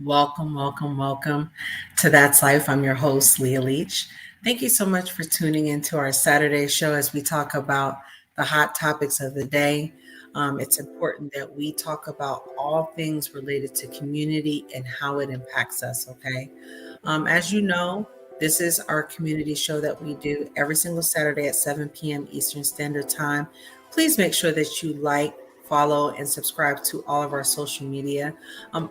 Welcome, welcome, welcome to That's Life. I'm your host, Leah Leach. Thank you so much for tuning into our Saturday show as we talk about the hot topics of the day. It's important that we talk about all things related to community and how it impacts us, okay? As you know, this is our community show that we do every single Saturday at 7 p.m. Eastern Standard Time. Please make sure that you like, follow, and subscribe to all of our social media.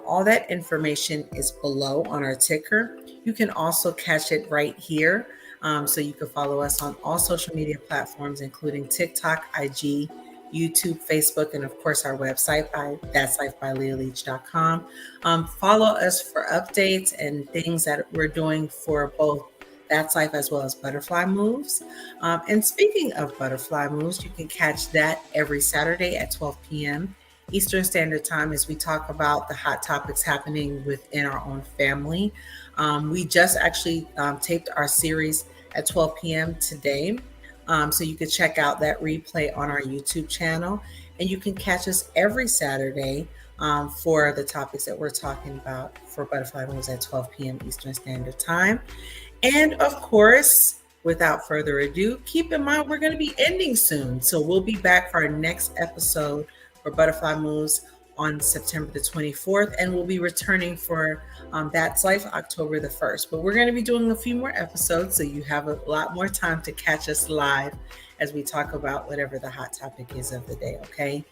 All that information is below on our ticker. You can also catch it right here. So you can follow us on all social media platforms, including TikTok, IG, YouTube, Facebook, and of course our website, that'slifebyleahleach.com. Follow us for updates and things that we're doing for both That's Life as well as Butterfly Moves. And speaking of Butterfly Moves, you can catch that every Saturday at 12 p.m. Eastern Standard Time as we talk about the hot topics happening within our own family. We just actually taped our series at 12 p.m. today. So you can check out that replay on our YouTube channel. And you can catch us every Saturday for the topics that we're talking about for Butterfly Moves at 12 p.m. Eastern Standard Time. And of course, without further ado, keep in mind we're going to be ending soon. So we'll be back for our next episode for Butterfly Moves on September the 24th. And we'll be returning for That's Life October the 1st. But we're going to be doing a few more episodes, so you have a lot more time to catch us live as we talk about whatever the hot topic is of the day, okay?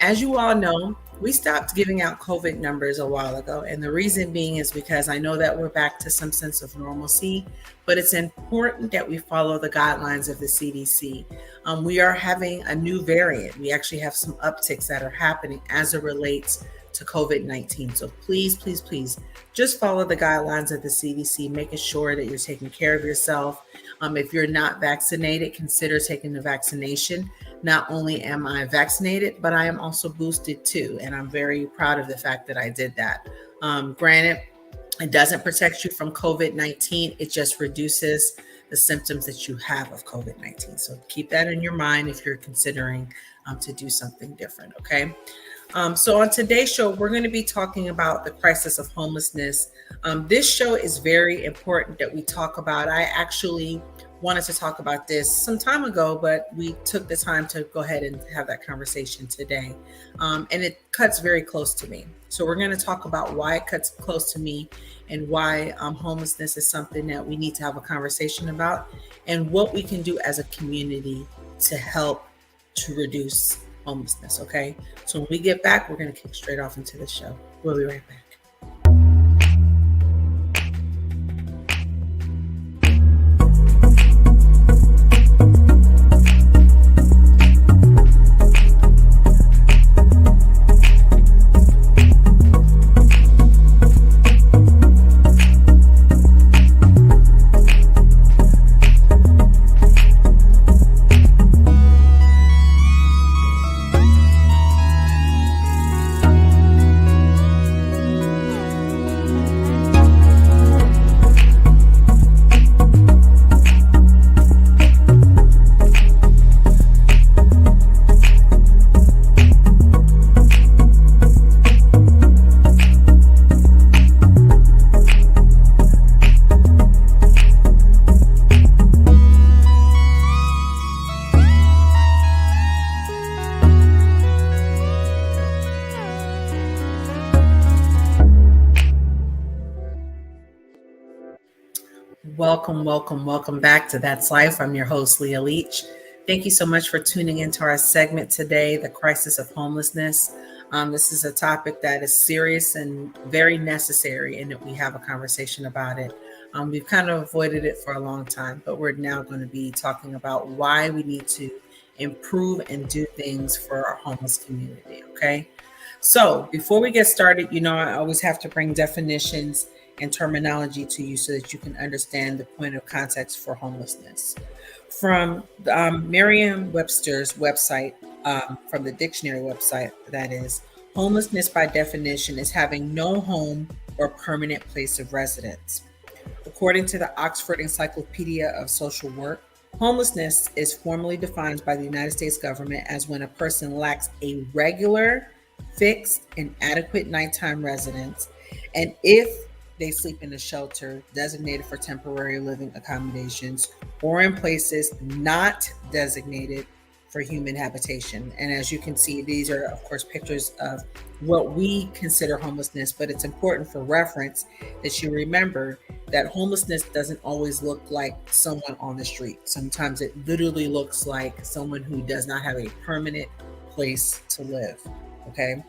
As you all know, we stopped giving out COVID numbers a while ago. And the reason being is because I know that we're back to some sense of normalcy, but it's important that we follow the guidelines of the CDC. We are having a new variant. We actually have some upticks that are happening as it relates to COVID-19. So please, please, please just follow the guidelines of the CDC, making sure that you're taking care of yourself. If you're not vaccinated, consider taking the vaccination. Not only am I vaccinated, but I am also boosted too. And I'm very proud of the fact that I did that. Granted, it doesn't protect you from COVID-19. It just reduces the symptoms that you have of COVID-19. So keep that in your mind if you're considering to do something different, okay? So on today's show, we're going to be talking about the crisis of homelessness. This show is very important that we talk about. I actually wanted to talk about this some time ago, but we took the time to go ahead and have that conversation today. And it cuts very close to me. So we're going to talk about why it cuts close to me and why homelessness is something that we need to have a conversation about and what we can do as a community to help to reduce homelessness, okay? So when we get back, we're going to kick straight off into the show. We'll be right back. Welcome back to That's Life. I'm your host, Leah Leach. Thank you so much for tuning into our segment today, the Crisis of Homelessness. This is a topic that is serious and very necessary, and that we have a conversation about it. We've kind of avoided it for a long time, but we're now going to be talking about why we need to improve and do things for our homeless community, okay? So before we get started, I always have to bring definitions and terminology to you so that you can understand the point of context for homelessness. From Merriam-Webster's website, from the dictionary website, that is, homelessness by definition is having no home or permanent place of residence. According to the Oxford Encyclopedia of Social Work, homelessness is formally defined by the United States government as when a person lacks a regular, fixed, and adequate nighttime residence, and if they sleep in a shelter designated for temporary living accommodations or in places not designated for human habitation. And as you can see, these are, of course, pictures of what we consider homelessness, but it's important for reference that you remember that homelessness doesn't always look like someone on the street. Sometimes it literally looks like someone who does not have a permanent place to live, okay?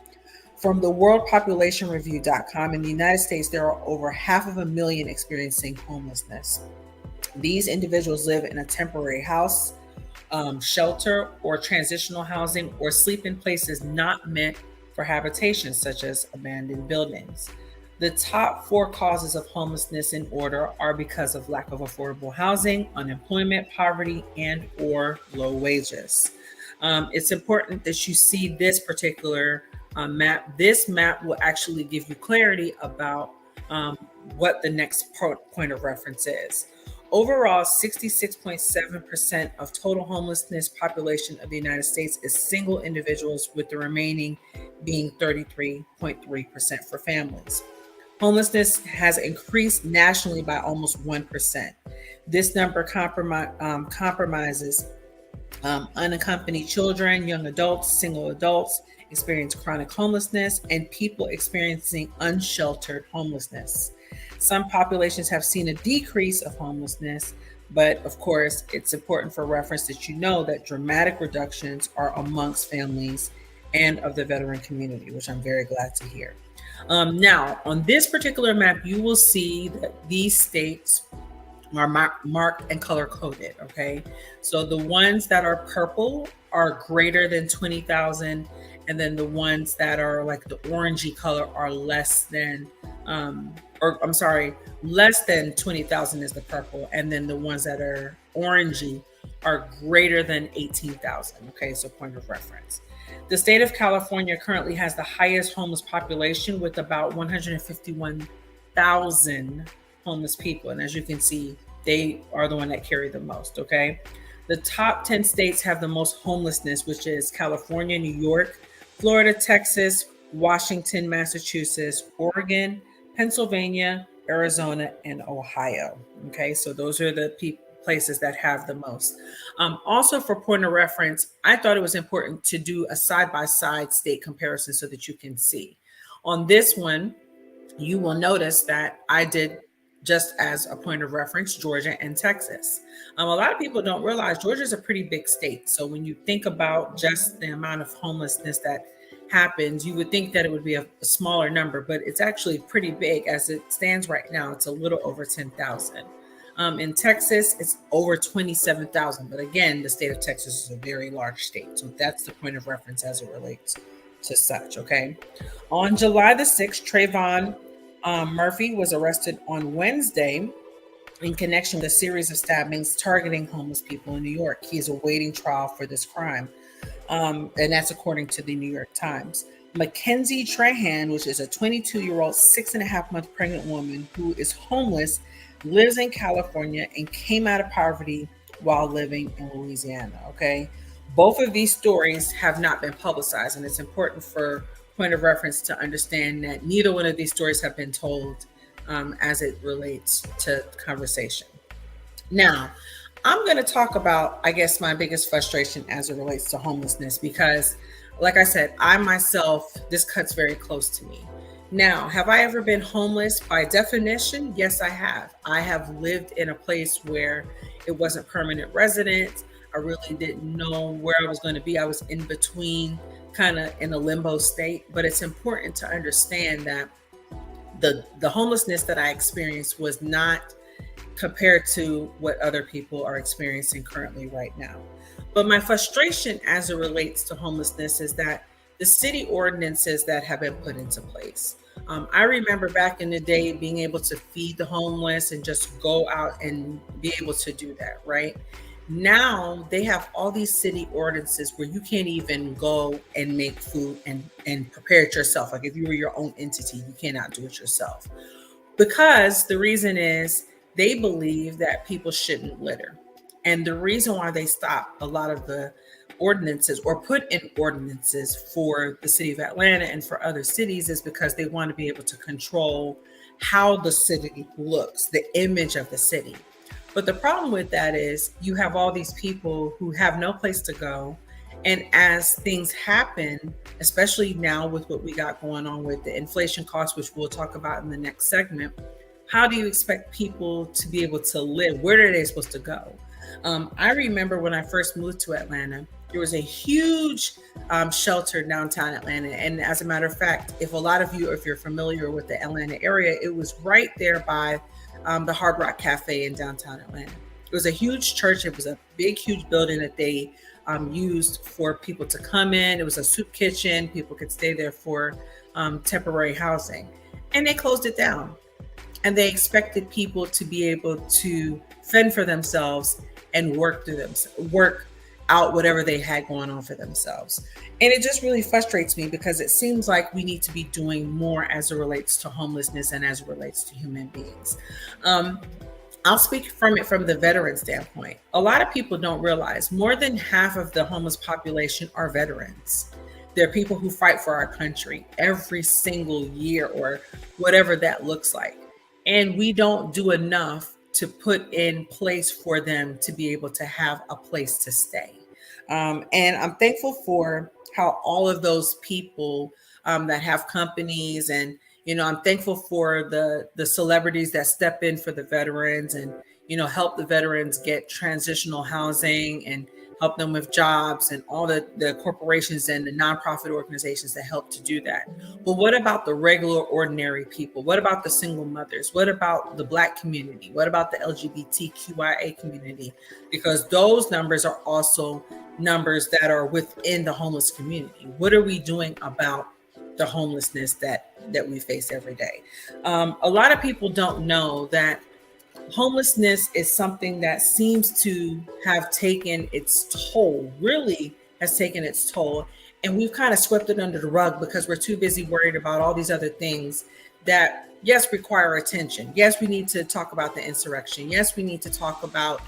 From the worldpopulationreview.com, in the United States, there are over 500,000 experiencing homelessness. These individuals live in a temporary house, shelter, or transitional housing, or sleep in places not meant for habitation, such as abandoned buildings. The top 4 causes of homelessness in order are because of lack of affordable housing, unemployment, poverty, and or low wages. It's important that you see this particular map. This map will actually give you clarity about what the next point of reference is. Overall, 66.7% of total homelessness population of the United States is single individuals, with the remaining being 33.3% for families. Homelessness has increased nationally by almost 1%. This number compromises unaccompanied children, young adults, single adults experience chronic homelessness, and people experiencing unsheltered homelessness. Some populations have seen a decrease of homelessness, but of course, it's important for reference that you know that dramatic reductions are amongst families and of the veteran community, which I'm very glad to hear. Now, on this particular map, you will see that these states are marked and color coded, okay? So the ones that are purple are greater than 20,000, and then the ones that are like the orangey color are less than, less than 20,000 is the purple, and then the ones that are orangey are greater than 18,000, okay? So point of reference. The state of California currently has the highest homeless population with about 151,000 homeless people. And as you can see, they are the one that carry the most, okay? The top 10 states have the most homelessness, which is California, New York, Florida, Texas, Washington, Massachusetts, Oregon, Pennsylvania, Arizona, and Ohio, okay? So those are the places that have the most. Also, for point of reference, I thought it was important to do a side-by-side state comparison so that you can see. On this one, you will notice that I did, just as a point of reference, Georgia and Texas. A lot of people don't realize Georgia is a pretty big state. So when you think about just the amount of homelessness that happens, you would think that it would be a smaller number, but it's actually pretty big. As it stands right now, it's a little over 10,000. In Texas, it's over 27,000. But again, the state of Texas is a very large state. So that's the point of reference as it relates to such, okay? On July the 6th, Trayvon Murphy was arrested on Wednesday in connection with a series of stabbings targeting homeless people in New York. He is awaiting trial for this crime. And that's according to the New York Times. Mackenzie Trahan, which is a 22-year-old, 6.5-month pregnant woman who is homeless, lives in California and came out of poverty while living in Louisiana, okay? Both of these stories have not been publicized, and it's important for point of reference to understand that neither one of these stories have been told as it relates to conversation. Now, I'm going to talk about, I guess, my biggest frustration as it relates to homelessness, because like I said, I myself, this cuts very close to me. Now, have I ever been homeless by definition? Yes, I have. I have lived in a place where it wasn't permanent residence. I really didn't know where I was going to be. I was in between, kind of in a limbo state. But it's important to understand that the homelessness that I experienced was not compared to what other people are experiencing currently right now. But my frustration as it relates to homelessness is that the city ordinances that have been put into place. I remember back in the day being able to feed the homeless and just go out and be able to do that, right? Now they have all these city ordinances where you can't even go and make food and prepare it yourself. Like if you were your own entity, you cannot do it yourself. Because the reason is they believe that people shouldn't litter. And the reason why they stop a lot of the ordinances or put in ordinances for the city of Atlanta and for other cities is because they want to be able to control how the city looks, the image of the city. But the problem with that is you have all these people who have no place to go. And as things happen, especially now with what we got going on with the inflation costs, which we'll talk about in the next segment, how do you expect people to be able to live? Where are they supposed to go? I remember when I first moved to Atlanta, there was a huge shelter downtown Atlanta. And as a matter of fact, if a lot of you, if you're familiar with the Atlanta area, it was right there by the Hard Rock Cafe in downtown Atlanta. It was a huge church. It was a big, huge building that they used for people to come in. It was a soup kitchen. People could stay there for temporary housing. And they closed it down. And they expected people to be able to fend for themselves and work out whatever they had going on for themselves. And it just really frustrates me because it seems like we need to be doing more as it relates to homelessness and as it relates to human beings. I'll speak from the veteran standpoint. A lot of people don't realize more than half of the homeless population are veterans. They're people who fight for our country every single year or whatever that looks like. And we don't do enough to put in place for them to be able to have a place to stay. And I'm thankful for how all of those people that have companies and, I'm thankful for the celebrities that step in for the veterans and, help the veterans get transitional housing and help them with jobs and all the corporations and the nonprofit organizations that help to do that. But what about the regular, ordinary people? What about the single mothers? What about the Black community? What about the LGBTQIA community? Because those numbers are also numbers that are within the homeless community. What are we doing about the homelessness that we face every day? A lot of people don't know that homelessness is something that seems to have taken its toll, really has taken its toll. And we've kind of swept it under the rug because we're too busy worried about all these other things that, yes, require attention. Yes, we need to talk about the insurrection. Yes, we need to talk about,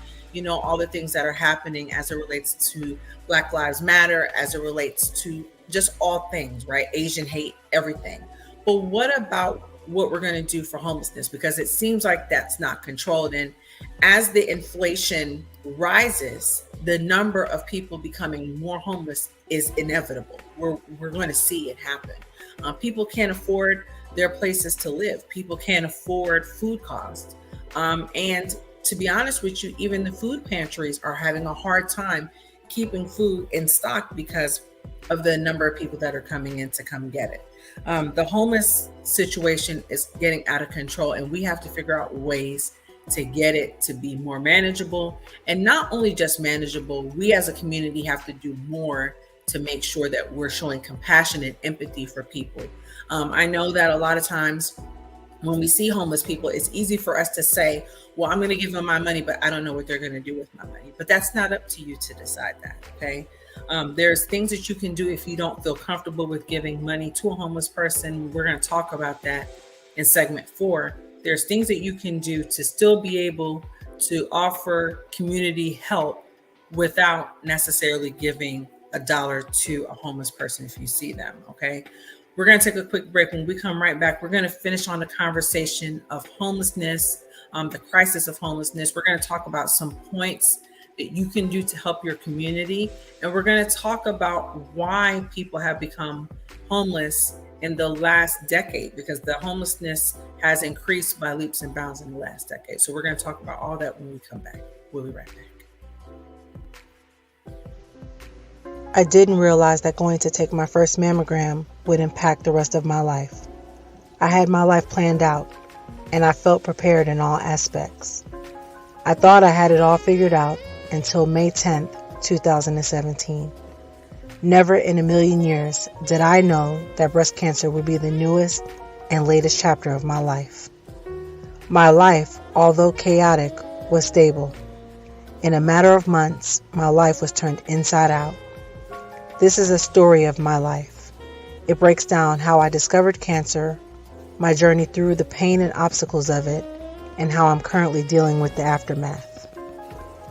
all the things that are happening as it relates to Black Lives Matter, as it relates to just all things, right? Asian hate, everything. But what about what we're going to do for homelessness? Because it seems like that's not controlled. And as the inflation rises, the number of people becoming more homeless is inevitable. We're going to see it happen. People can't afford their places to live. People can't afford food costs. And to be honest with you, even the food pantries are having a hard time keeping food in stock because of the number of people that are coming in to come get it. The homeless situation is getting out of control, and we have to figure out ways to get it to be more manageable. And not only just manageable, we as a community have to do more to make sure that we're showing compassion and empathy for people. I know that a lot of times when we see homeless people, it's easy for us to say, well, I'm going to give them my money, but I don't know what they're going to do with my money. But that's not up to you to decide that, okay? There's things that you can do if you don't feel comfortable with giving money to a homeless person. We're going to talk about that in segment 4. There's things that you can do to still be able to offer community help without necessarily giving $1 to a homeless person if you see them, okay? We're going to take a quick break. When we come right back, we're going to finish on the conversation of homelessness, the crisis of homelessness. We're going to talk about some points that you can do to help your community. And we're going to talk about why people have become homeless in the last decade, because the homelessness has increased by leaps and bounds in the last decade. So we're going to talk about all that when we come back. We'll be right back. I didn't realize that going to take my first mammogram would impact the rest of my life. I had my life planned out, and I felt prepared in all aspects. I thought I had it all figured out until May 10th, 2017. Never in a million years did I know that breast cancer would be the newest and latest chapter of my life. My life, although chaotic, was stable. In a matter of months, my life was turned inside out. This is a story of my life. It breaks down how I discovered cancer, my journey through the pain and obstacles of it, and how I'm currently dealing with the aftermath.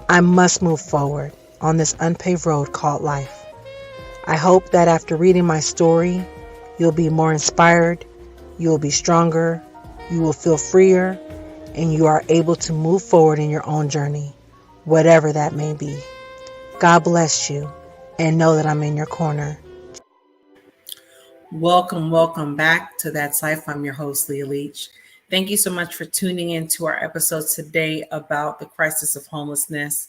I must move forward on this unpaved road called life. I hope that after reading my story, you'll be more inspired, you will be stronger, you will feel freer, and you are able to move forward in your own journey, whatever that may be. God bless you, and know that I'm in your corner. Welcome back to That's Life. I'm your host, Leah Leach. Thank you so much for tuning in to our episode today about the crisis of homelessness.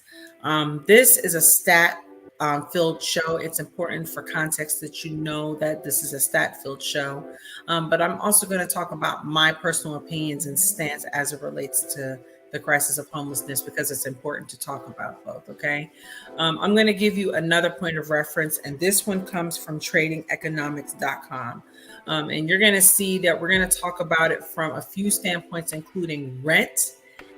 This is a stat-filled show. It's important for context that you know that this is a stat-filled show. But I'm also going to talk about my personal opinions and stance as it relates to the crisis of homelessness, because it's important to talk about both, okay? I'm going to give you another point of reference, and this one comes from tradingeconomics.com. And you're going to see that we're going to talk about it from a few standpoints, including rent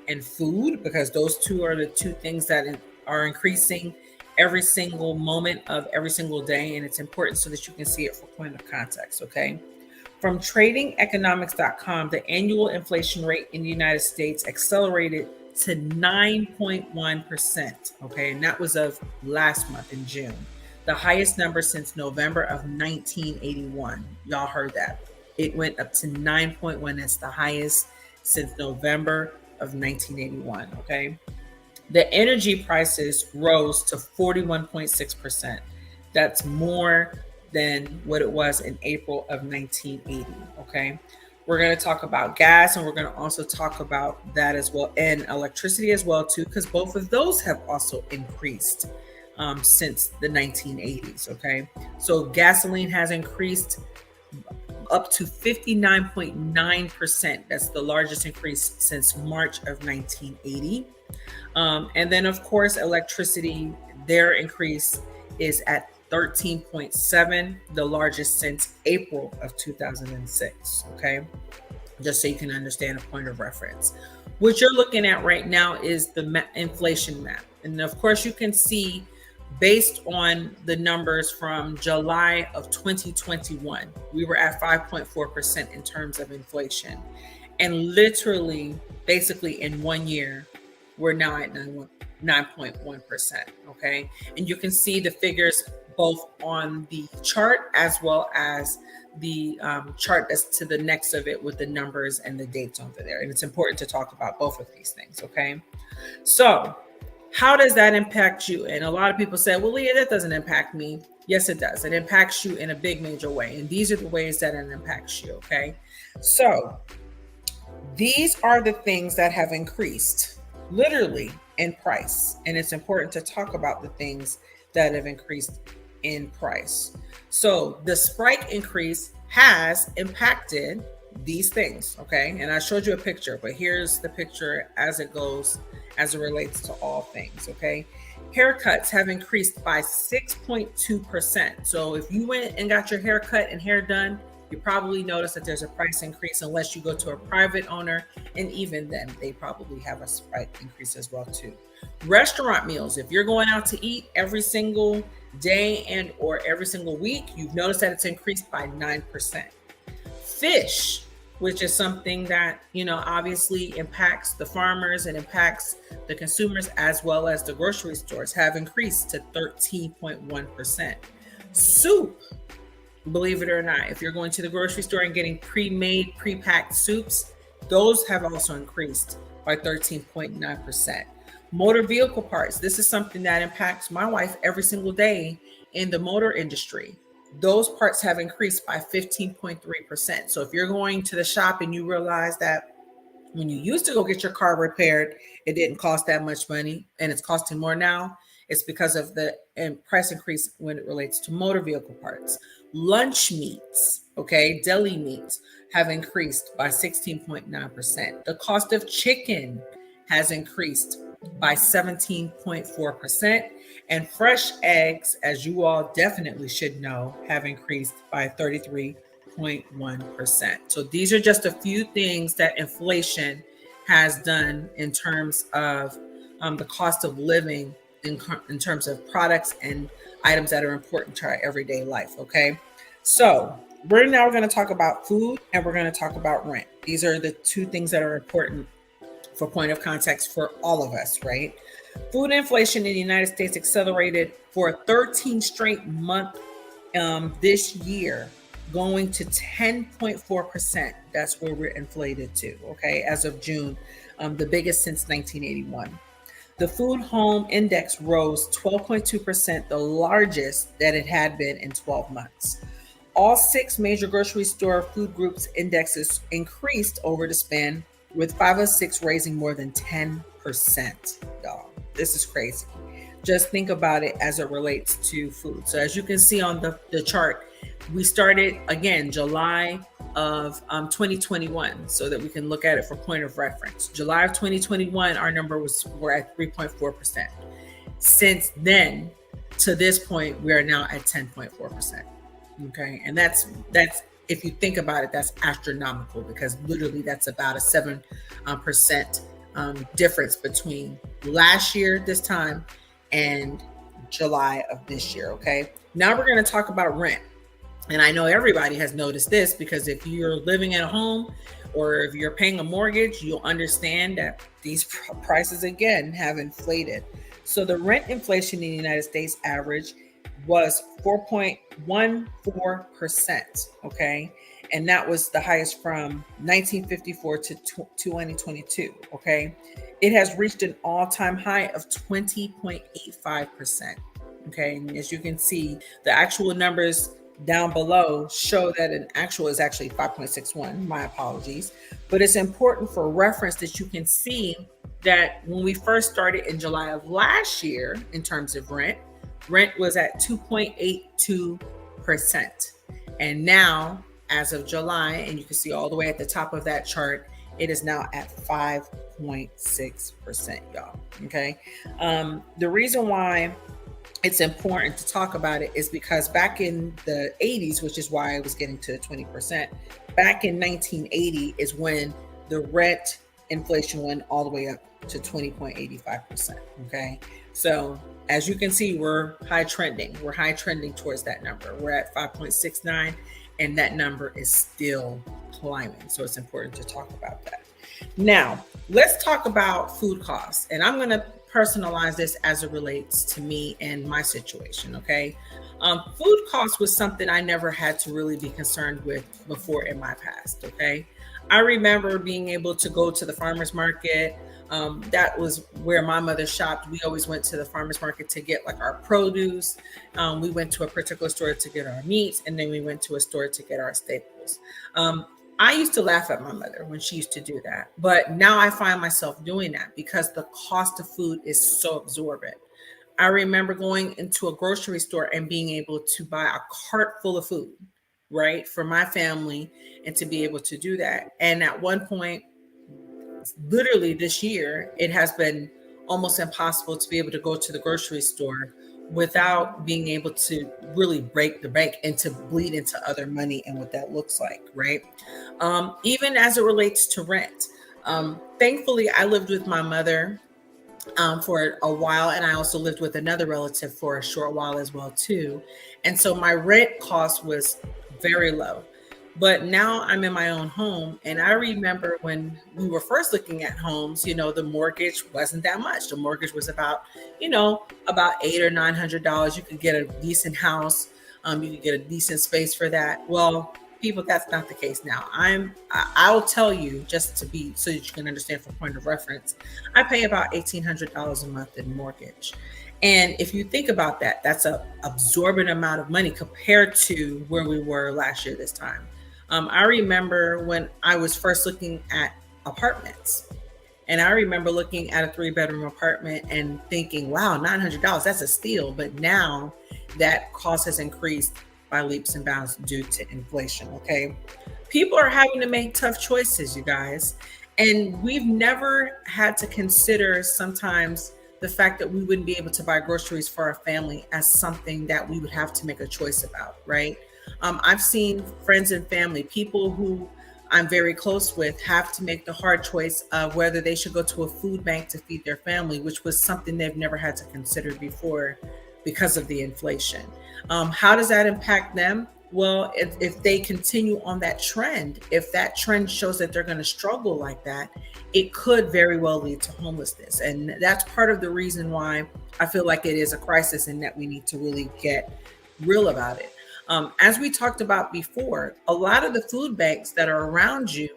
and food, because those two are the two things that are increasing every single moment of every single day, and it's important so that you can see it for point of context, okay? From tradingeconomics.com, the annual inflation rate in the United States accelerated to 9.1%, okay? And that was of last month in June, the highest number since November of 1981. Y'all heard that. It went up to 9.1. That's the highest since November of 1981, okay? The energy prices rose to 41.6%. That's more than what it was in April of 1980, okay? We're going to talk about gas, and we're going to also talk about that as well, and electricity as well too, because both of those have also increased since the 1980s, okay? So gasoline has increased up to 59.9%. That's the largest increase since March of 1980. And then, of course, electricity, their increase is at 13.7, the largest since April of 2006, okay? Just so you can understand a point of reference. What you're looking at right now is the inflation map. And of course, you can see based on the numbers from July of 2021, we were at 5.4% in terms of inflation. And literally, basically in 1 year, we're now at 9.1%, okay? And you can see the figures both on the chart as well as the chart that's to the next of it with the numbers and the dates over there. And it's important to talk about both of these things, okay? So how does that impact you? And a lot of people say, well, Leah, that doesn't impact me. Yes, it does. It impacts you in a big major way. And these are the ways that it impacts you, okay? So these are the things that have increased literally in price. And it's important to talk about the things that have increased in price. So the spike increase has impacted these things, okay? And I showed you a picture, but here's the picture as it goes, as it relates to all things, okay? Haircuts have increased by 6.2%. So if you went and got your hair cut and hair done, you probably notice that there's a price increase unless you go to a private owner. And even then, they probably have a spike increase as well too. Restaurant meals, if you're going out to eat every single day and or every single week, you've noticed that it's increased by 9%. Fish, which is something that, you know, obviously impacts the farmers and impacts the consumers as well as the grocery stores, have increased to 13.1%. Soup, believe it or not, if you're going to the grocery store and getting pre-made, pre-packed soups, those have also increased by 13.9%. Motor vehicle parts. This is something that impacts my wife every single day in the motor industry. Those parts have increased by 15.3%. So if you're going to the shop and you realize that when you used to go get your car repaired, it didn't cost that much money and it's costing more now, it's because of the price increase when it relates to motor vehicle parts. Lunch meats, okay, deli meats have increased by 16.9%. The cost of chicken has increased by 17.4%. And fresh eggs, as you all definitely should know, have increased by 33.1%. So these are just a few things that inflation has done in terms of the cost of living in terms of products and items that are important to our everyday life. Okay. So we're now going to talk about food and we're going to talk about rent. These are the two things that are important for point of context for all of us, right? Food inflation in the United States accelerated for a 13 straight month this year, going to 10.4%. That's where we're inflated to, okay, as of June, the biggest since 1981. The food home index rose 12.2%, the largest that it had been in 12 months. All 6 major grocery store food groups indexes increased over the span, with 5 of 6 raising more than 10%. Y'all, this is crazy. Just think about it as it relates to food. So as you can see on the chart, we started again July of 2021, so that we can look at it for point of reference. July of 2021, our number we're at 3.4%. Since then to this point, we are now at 10.4%. Okay, and that's if you think about it, that's astronomical, because literally that's about a 7% difference between last year this time and July of this year. Okay, now we're going to talk about rent. And I know everybody has noticed this, because if you're living at home or if you're paying a mortgage, you'll understand that these prices again have inflated. So the rent inflation in the United States average was 4.14%, okay? And that was the highest from 1954 to 2022, okay? It has reached an all-time high of 20.85%, okay? And as you can see, the actual numbers down below show that an actual is actually 5.61, my apologies. But it's important for reference that you can see that when we first started in July of last year, in terms of rent was at 2.82%. And now, as of July, and you can see all the way at the top of that chart, it is now at 5.6%, y'all. Okay. The reason why it's important to talk about it is because back in the 80s, which is why I was getting to 20%, back in 1980 is when the rent inflation went all the way up to 20.85%. Okay. So as you can see, we're high trending. We're high trending towards that number. We're at 5.69, and that number is still climbing. So it's important to talk about that. Now, let's talk about food costs. And I'm going to personalize this as it relates to me and my situation, okay? Food costs was something I never had to really be concerned with before in my past, okay? I remember being able to go to the farmer's market. That was where my mother shopped. We always went to the farmer's market to get like our produce. We went to a particular store to get our meats, and then we went to a store to get our staples. I used to laugh at my mother when she used to do that, but now I find myself doing that because the cost of food is so exorbitant. I remember going into a grocery store and being able to buy a cart full of food, right, for my family, and to be able to do that. And at one point, literally this year, it has been almost impossible to be able to go to the grocery store without being able to really break the bank and to bleed into other money and what that looks like, right? Even as it relates to rent. Thankfully, I lived with my mother for a while, and I also lived with another relative for a short while as well too. And so my rent cost was very low. But now I'm in my own home, and I remember when we were first looking at homes, the mortgage wasn't that much. The mortgage was about $800 or $900. You could get a decent house. You could get a decent space for that. Well, people, that's not the case now. I'll tell you, just to be, so that you can understand from point of reference, I pay about $1,800 a month in mortgage. And if you think about that, that's a absorbent amount of money compared to where we were last year this time. I remember when I was first looking at apartments, and I remember looking at a 3-bedroom apartment and thinking, wow, $900, that's a steal. But now that cost has increased by leaps and bounds due to inflation. Okay. People are having to make tough choices, you guys. And we've never had to consider sometimes the fact that we wouldn't be able to buy groceries for our family as something that we would have to make a choice about, right? I've seen friends and family, people who I'm very close with, have to make the hard choice of whether they should go to a food bank to feed their family, which was something they've never had to consider before because of the inflation. How does that impact them? Well, if they continue on that trend, if that trend shows that they're going to struggle like that, it could very well lead to homelessness. And that's part of the reason why I feel like it is a crisis and that we need to really get real about it. As we talked about before, a lot of the food banks that are around you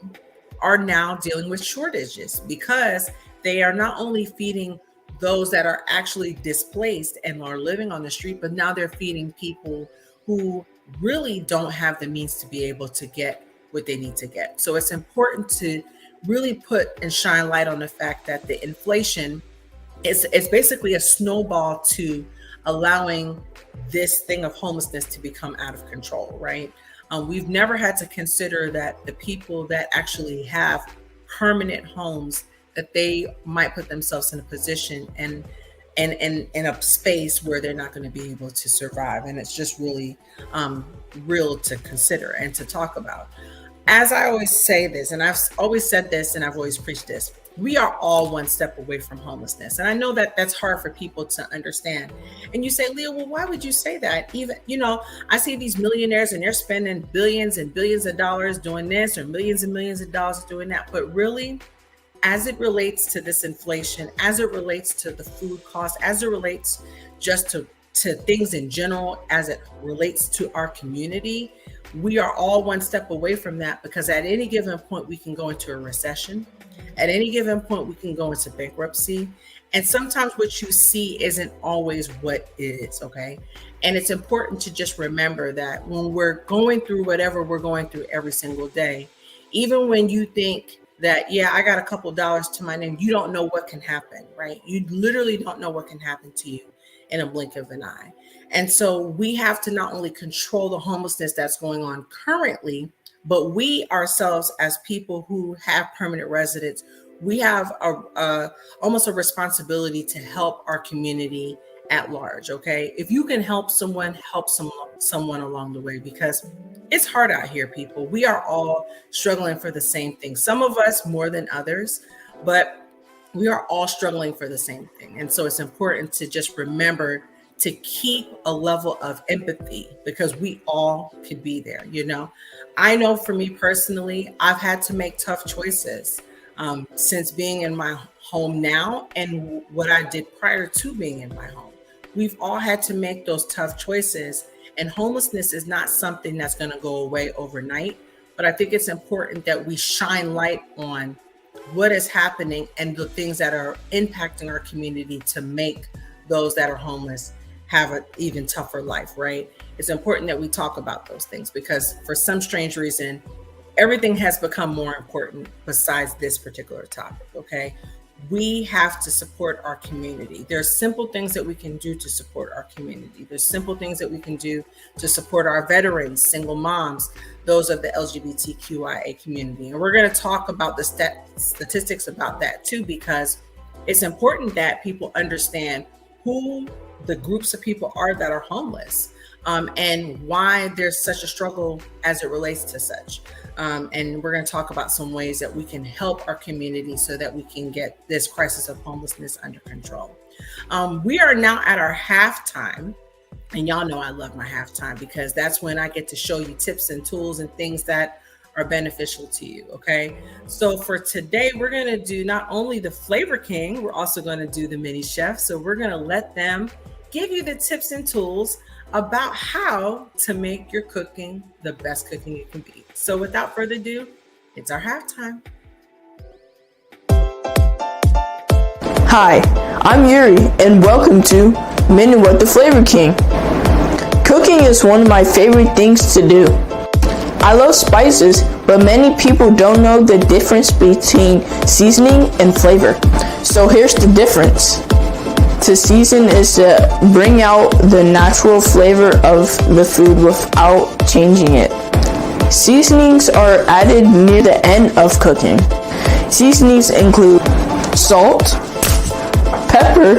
are now dealing with shortages because they are not only feeding those that are actually displaced and are living on the street, but now they're feeding people who really don't have the means to be able to get what they need to get. So it's important to really put and shine light on the fact that the inflation is basically a snowball to allowing this thing of homelessness to become out of control, right? We've never had to consider that the people that actually have permanent homes, that they might put themselves in a position and in a space where they're not going to be able to survive. And it's just really real to consider and to talk about. As I always say this, and I've always said this and I've always preached this, we are all one step away from homelessness. And I know that that's hard for people to understand. And you say, Leah, well, why would you say that? Even, I see these millionaires and they're spending billions and billions of dollars doing this or millions and millions of dollars doing that. But really, as it relates to this inflation, as it relates to the food cost, as it relates just to things in general, as it relates to our community, we are all one step away from that, because at any given point, we can go into a recession. At any given point, we can go into bankruptcy. And sometimes what you see isn't always what it is, okay? And it's important to just remember that when we're going through whatever we're going through every single day, even when you think that, yeah, I got a couple dollars to my name, you don't know what can happen, right? You literally don't know what can happen to you in a blink of an eye. And so we have to not only control the homelessness that's going on currently, but we ourselves as people who have permanent residence, we have almost a responsibility to help our community at large, okay? If you can help someone along the way, because it's hard out here, people. We are all struggling for the same thing. Some of us more than others, but we are all struggling for the same thing. And so it's important to just remember to keep a level of empathy, because we all could be there. I know for me personally, I've had to make tough choices since being in my home now and what I did prior to being in my home. We've all had to make those tough choices, and homelessness is not something that's going to go away overnight. But I think it's important that we shine light on what is happening and the things that are impacting our community to make those that are homeless have an even tougher life, right? It's important that we talk about those things, because for some strange reason, everything has become more important besides this particular topic, okay? We have to support our community. There's simple things that we can do to support our community. There's simple things that we can do to support our veterans, single moms, those of the LGBTQIA community. And we're going to talk about the statistics about that too, because it's important that people understand who the groups of people are that are homeless, and why there's such a struggle as it relates to such. And we're going to talk about some ways that we can help our community so that we can get this crisis of homelessness under control. We are now at our halftime. And y'all know I love my halftime, because that's when I get to show you tips and tools and things that are beneficial to you, okay? So for today, we're going to do not only the Flavor King, we're also going to do the mini chef. So we're going to let them give you the tips and tools about how to make your cooking the best cooking it can be. So without further ado, it's our halftime. Hi, I'm Yuri, and welcome to Men What the Flavor King. Cooking is one of my favorite things to do. I love spices, but many people don't know the difference between seasoning and flavor. So here's the difference. To season is to bring out the natural flavor of the food without changing it. Seasonings are added near the end of cooking. Seasonings include salt, pepper,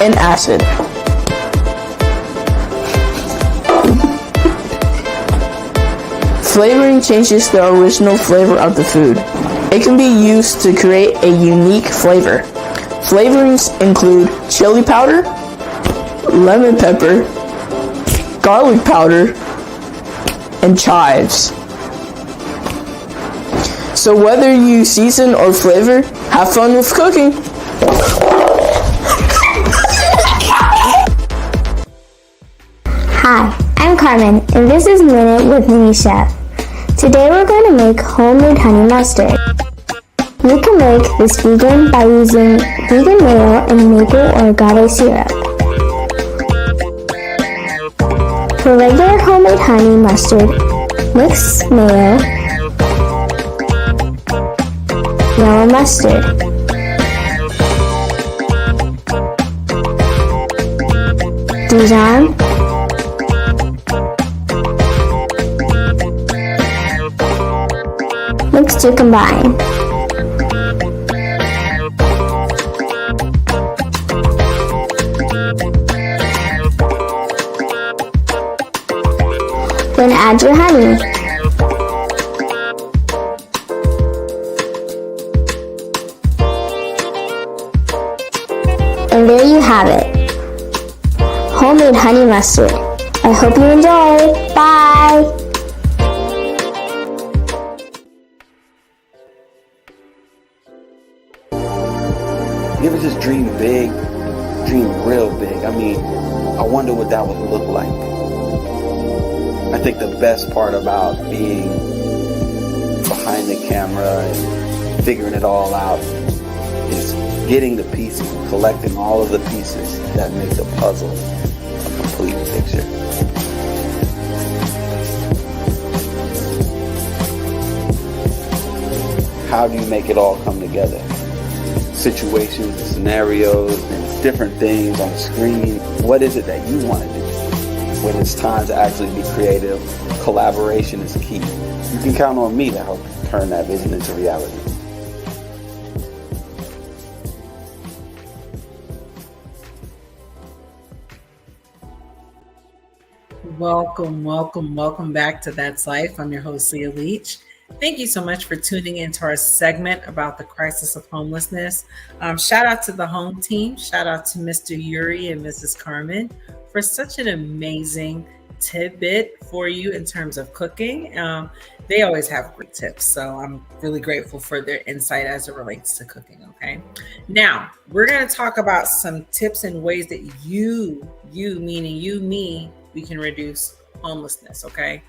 and acid. Flavoring changes the original flavor of the food. It can be used to create a unique flavor. Flavorings include chili powder, lemon pepper, garlic powder, and chives. So whether you season or flavor, have fun with cooking. Hi, I'm Carmen, and this is Minute with Mini Chef. Today we're going to make homemade honey mustard. You can make this vegan by using vegan mayo and maple or agave syrup. For regular homemade honey mustard, mix mayo, yellow mustard, Dijon, mix to combine. Then add your honey. And there you have it. Homemade honey mustard. I hope you enjoy. Bye! You ever just dream big, dream real big? I mean, I wonder what that would look like. I think the best part about being behind the camera and figuring it all out is getting the pieces, collecting all of the pieces that make the puzzle a complete picture. How do you make it all come together? Situations, scenarios, different things on the screen. What is it that you want to do? When it's time to actually be creative, collaboration is key. You can count on me to help turn that vision into reality. Welcome back to That's Life. I'm your host, Leah Leach. Thank you so much for tuning into our segment about the crisis of homelessness. Shout out to the home team. Shout out to Mr. Yuri and Mrs. Carmen for such an amazing tidbit for you in terms of cooking. They always have great tips, so I'm really grateful for their insight as it relates to cooking, okay? Now, we're going to talk about some tips and ways that you, meaning you, me, we can reduce homelessness, okay?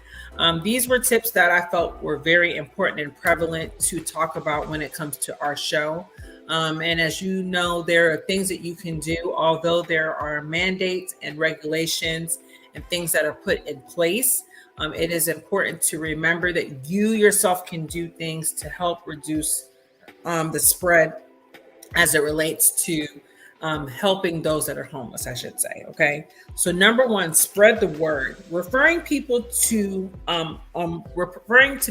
These were tips that I felt were very important and prevalent to talk about when it comes to our show. And as you know, there are things that you can do, although there are mandates and regulations and things that are put in place. It is important to remember that you yourself can do things to help reduce the spread as it relates to helping those that are homeless, I should say. Okay. So number one, spread the word. Referring people to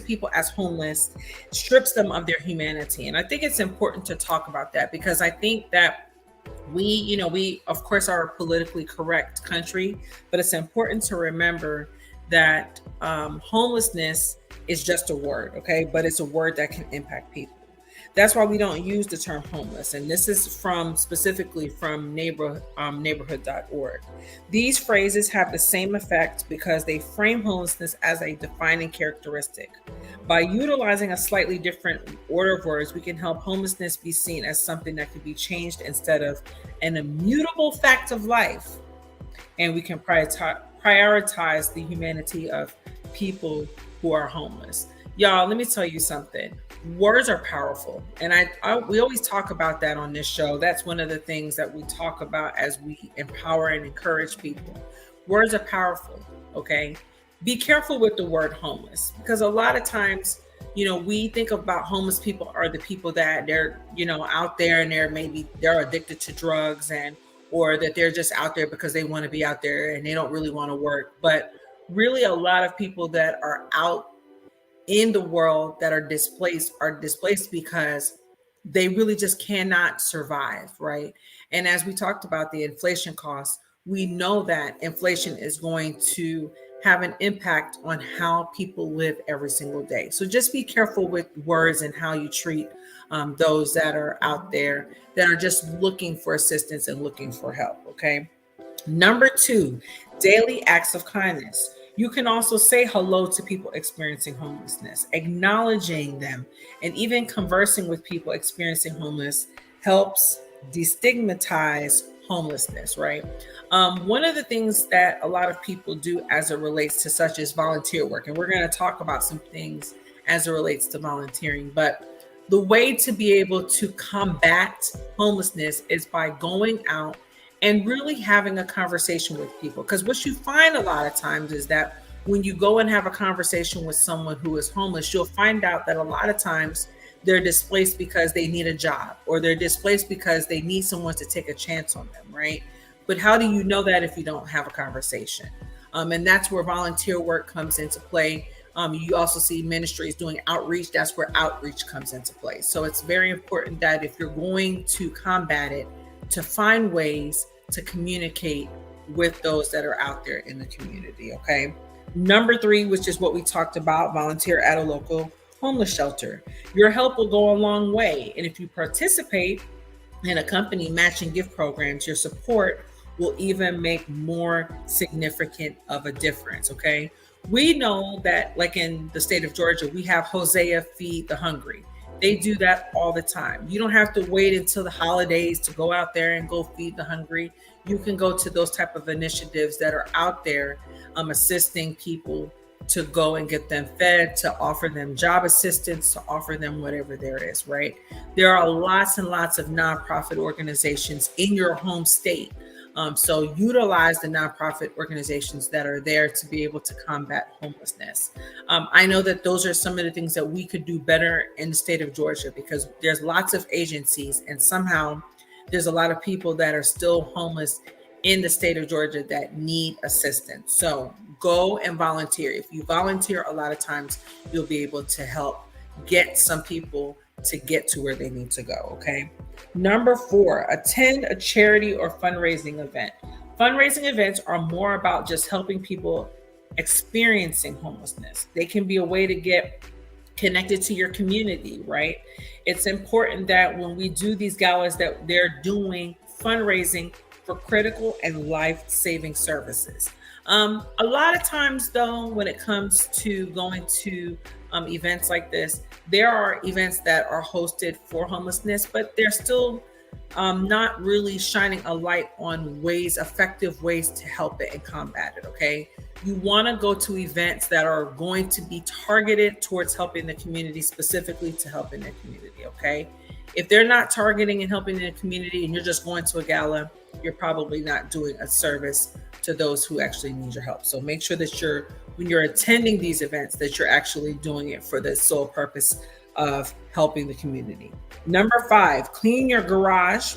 people as homeless strips them of their humanity. And I think it's important to talk about that because I think that we of course are a politically correct country, but it's important to remember that homelessness is just a word, okay? But it's a word that can impact people. That's why we don't use the term homeless. And this is specifically from neighborhood.org. These phrases have the same effect because they frame homelessness as a defining characteristic. By utilizing a slightly different order of words, we can help homelessness be seen as something that could be changed instead of an immutable fact of life. and we can prioritize the humanity of people who are homeless. Y'all, let me tell you something. Words are powerful, and we always talk about that on this show. That's one of the things that we talk about as we empower and encourage people. Words are powerful. Okay, be careful with the word homeless, because a lot of times, we think about homeless people are the people that they're, out there and they're addicted to drugs, or that they're just out there because they want to be out there and they don't really want to work. But really, a lot of people that are out in the world that are displaced because they really just cannot survive, right? And as we talked about the inflation costs, we know that inflation is going to have an impact on how people live every single day. So just be careful with words and how you treat those that are out there that are just looking for assistance and looking for help, okay? Number 2, daily acts of kindness. You can also say hello to people experiencing homelessness. Acknowledging them and even conversing with people experiencing homeless helps destigmatize homelessness, right? One of the things that a lot of people do as it relates to such as volunteer work, and we're going to talk about some things as it relates to volunteering, but the way to be able to combat homelessness is by going out and really having a conversation with people. Because what you find a lot of times is that when you go and have a conversation with someone who is homeless, you'll find out that a lot of times they're displaced because they need a job, or they're displaced because they need someone to take a chance on them, right? But how do you know that if you don't have a conversation? And that's where volunteer work comes into play. You also see ministries doing outreach. That's where outreach comes into play. So it's very important that if you're going to combat it, to find ways to communicate with those that are out there in the community, okay? Number 3, which is what we talked about, volunteer at a local homeless shelter. Your help will go a long way. And if you participate in a company matching gift programs, your support will even make more significant of a difference, okay? We know that, like in the state of Georgia, we have Hosea Feed the Hungry. They do that all the time. You don't have to wait until the holidays to go out there and go feed the hungry. You can go to those type of initiatives that are out there assisting people to go and get them fed, to offer them job assistance, to offer them whatever there is, right? There are lots and lots of nonprofit organizations in your home state. So utilize the nonprofit organizations that are there to be able to combat homelessness. I know that those are some of the things that we could do better in the state of Georgia, because there's lots of agencies and somehow there's a lot of people that are still homeless in the state of Georgia that need assistance. So go and volunteer. If you volunteer, a lot of times you'll be able to help get some people to get to where they need to go, okay? Number 4, attend a charity or fundraising event. Fundraising events are more about just helping people experiencing homelessness. They can be a way to get connected to your community, right? It's important that when we do these galas that they're doing fundraising for critical and life-saving services. A lot of times though, when it comes to going to events like this, there are events that are hosted for homelessness, but they're still not really shining a light on effective ways to help it and combat it, okay? You wanna go to events that are going to be targeted towards helping the community, specifically to helping the community, okay? If they're not targeting and helping the community and you're just going to a gala, you're probably not doing a service to those who actually need your help. So make sure that when you're attending these events, that you're actually doing it for the sole purpose of helping the community. Number 5, clean your garage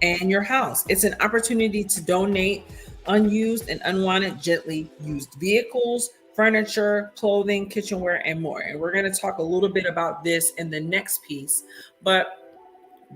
and your house. It's an opportunity to donate unused and unwanted, gently used vehicles, furniture, clothing, kitchenware, and more. And we're going to talk a little bit about this in the next piece, but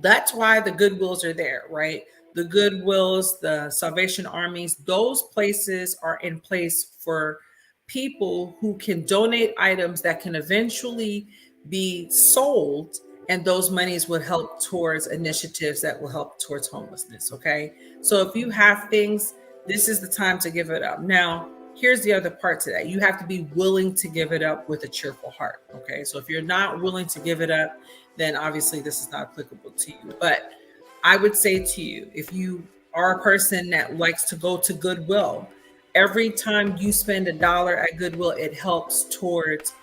that's why the Goodwills are there, right? The Goodwills, the Salvation Armies, those places are in place for people who can donate items that can eventually be sold, and those monies would help towards initiatives that will help towards homelessness, okay? So if you have things, this is the time to give it up. Now, here's the other part to that. You have to be willing to give it up with a cheerful heart, okay? So if you're not willing to give it up, then obviously this is not applicable to you. But I would say to you, if you are a person that likes to go to Goodwill. Every time you spend $1 at Goodwill, it helps towards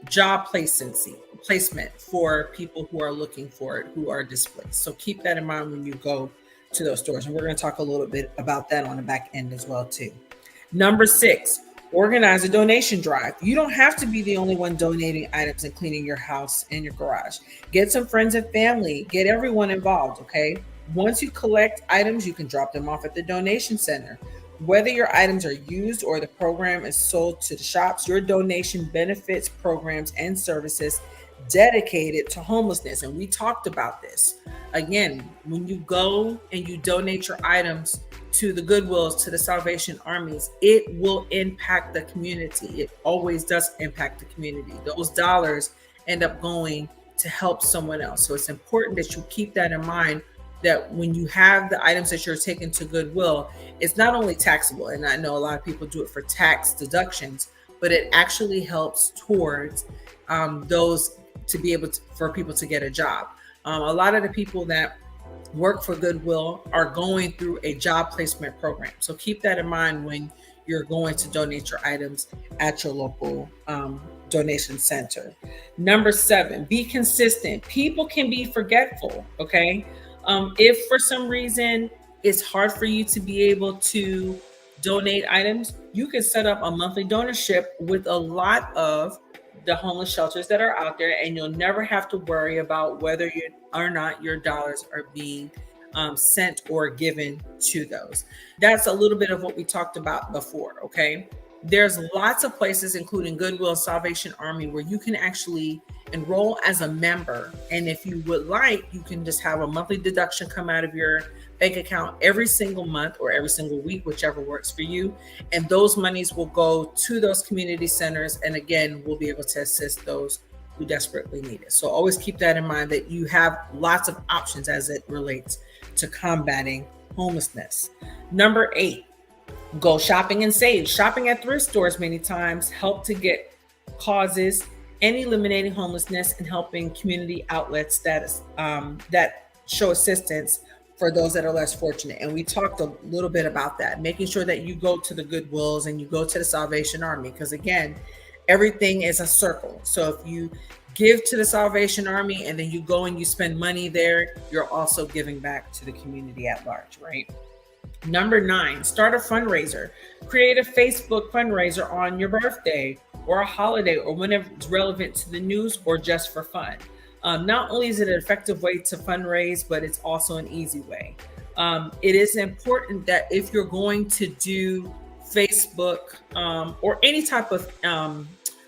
job placement for people who are looking for it, who are displaced. So keep that in mind when you go to those stores. And we're going to talk a little bit about that on the back end as well too. Number 6, organize a donation drive. You don't have to be the only one donating items and cleaning your house and your garage. Get some friends and family, get everyone involved, okay? Once you collect items, you can drop them off at the donation center. Whether your items are used or the program is sold to the shops, your donation benefits programs and services dedicated to homelessness. And we talked about this. Again, when you go and you donate your items to the Goodwills, to the Salvation Armies, it will impact the community. It always does impact the community. Those dollars end up going to help someone else. So it's important that you keep that in mind, that when you have the items that you're taking to Goodwill, it's not only taxable, and I know a lot of people do it for tax deductions, but it actually helps towards those to be able to, for people to get a job. A lot of the people that work for Goodwill are going through a job placement program. So keep that in mind when you're going to donate your items at your local donation center. Number 7, be consistent. People can be forgetful, okay? If for some reason it's hard for you to be able to donate items, you can set up a monthly donorship with a lot of the homeless shelters that are out there, and you'll never have to worry about whether or not your dollars are being sent or given to those. That's a little bit of what we talked about before, okay? There's lots of places, including Goodwill and Salvation Army, where you can actually enroll as a member. And if you would like, you can just have a monthly deduction come out of your bank account every single month or every single week, whichever works for you. And those monies will go to those community centers. And again, we'll be able to assist those who desperately need it. So always keep that in mind, that you have lots of options as it relates to combating homelessness. Number 8, go shopping and save. Shopping at thrift stores many times help to get causes and eliminating homelessness and helping community outlets that show assistance for those that are less fortunate. And we talked a little bit about that, making sure that you go to the Goodwills and you go to the Salvation Army, because again, everything is a circle. So if you give to the Salvation Army and then you go and you spend money there, you're also giving back to the community at large, right? Number 9, start a fundraiser. Create a Facebook fundraiser on your birthday or a holiday or whenever it's relevant to the news or just for fun. Not only is it an effective way to fundraise, but it's also an easy way. It is important that if you're going to do Facebook or any type of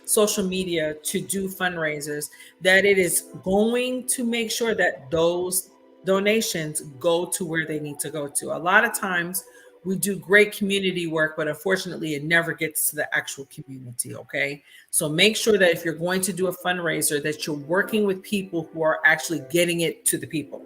social media to do fundraisers, that it is going to make sure that those donations go to where they need to go to. A lot of times we do great community work, but unfortunately it never gets to the actual community, okay? So make sure that if you're going to do a fundraiser, that you're working with people who are actually getting it to the people,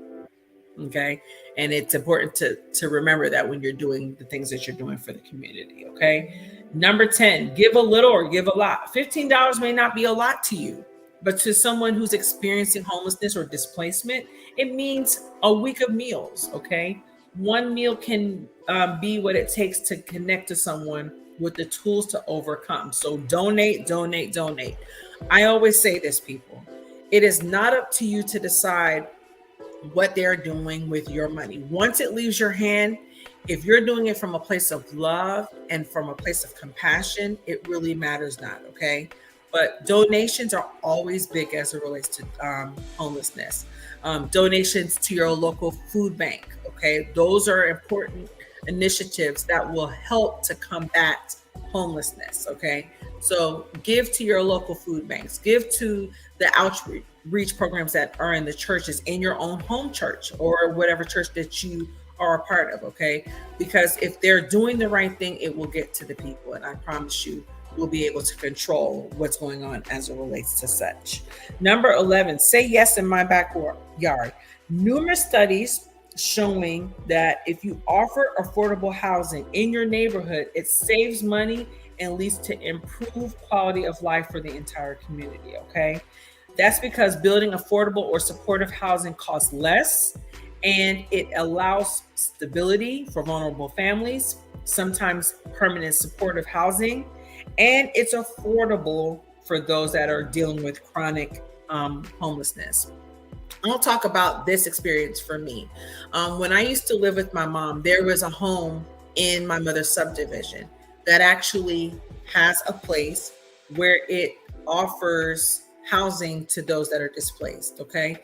okay? And it's important to remember that when you're doing the things that you're doing for the community, okay? Number 10, give a little or give a lot. $15 may not be a lot to you, but to someone who's experiencing homelessness or displacement, it means a week of meals, okay? One meal can be what it takes to connect to someone with the tools to overcome. So donate, donate, donate. I always say this, people. It is not up to you to decide what they're doing with your money. Once it leaves your hand, if you're doing it from a place of love and from a place of compassion, it really matters not, okay? But donations are always big as it relates to homelessness. Donations to your local food bank, okay? Those are important initiatives that will help to combat homelessness, okay? So give to your local food banks, give to the outreach programs that are in the churches, in your own home church or whatever church that you are a part of, okay? Because if they're doing the right thing, it will get to the people. And I promise you, we'll be able to control what's going on as it relates to such. Number 11, say yes in my backyard. Numerous studies showing that if you offer affordable housing in your neighborhood, it saves money and leads to improved quality of life for the entire community, okay? That's because building affordable or supportive housing costs less, and it allows stability for vulnerable families, sometimes permanent supportive housing, and it's affordable for those that are dealing with chronic homelessness. I'll talk about this experience for me. When I used to live with my mom, there was a home in my mother's subdivision that actually has a place where it offers housing to those that are displaced. Okay.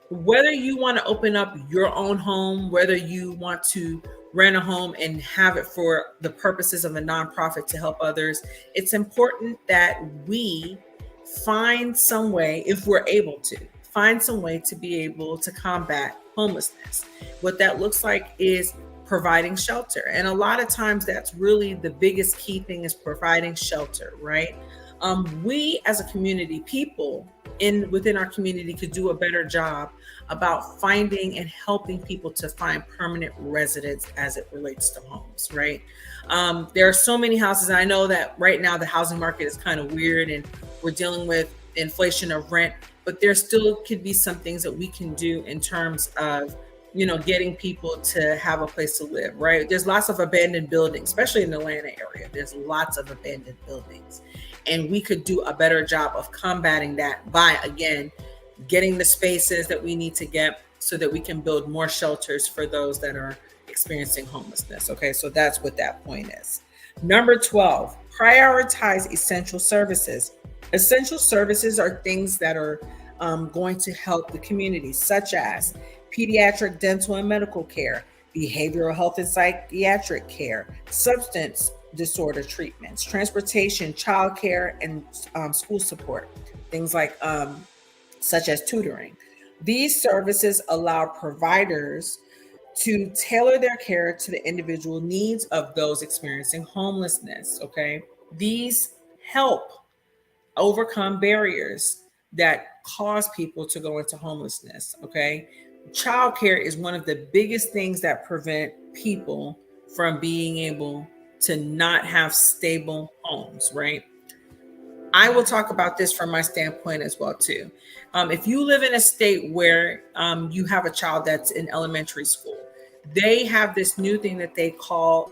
Whether you want to open up your own home, whether you want to rent a home and have it for the purposes of a nonprofit to help others, it's important that we find some way, if we're able to, find some way to be able to combat homelessness. What that looks like is providing shelter. And a lot of times that's really the biggest key thing, is providing shelter, right? We as a community, people within our community could do a better job about finding and helping people to find permanent residence as it relates to homes, right? There are so many houses. I know that right now the housing market is kind of weird and we're dealing with inflation of rent, but there still could be some things that we can do in terms of, getting people to have a place to live, right? There's lots of abandoned buildings, especially in the Atlanta area. There's lots of abandoned buildings. And we could do a better job of combating that by, again, getting the spaces that we need to get so that we can build more shelters for those that are experiencing homelessness. Okay, so that's what that point is. Number 12, prioritize essential services. Essential services are things that are going to help the community, such as pediatric, dental, and medical care, behavioral health and psychiatric care, substance disorder treatments, transportation, childcare, and school support, things like such as tutoring. These services allow providers to tailor their care to the individual needs of those experiencing homelessness. Okay, these help overcome barriers that cause people to go into homelessness. Okay, childcare is one of the biggest things that prevent people from being able to not have stable homes, right? I will talk about this from my standpoint as well too. If you live in a state where you have a child that's in elementary school, they have this new thing that they call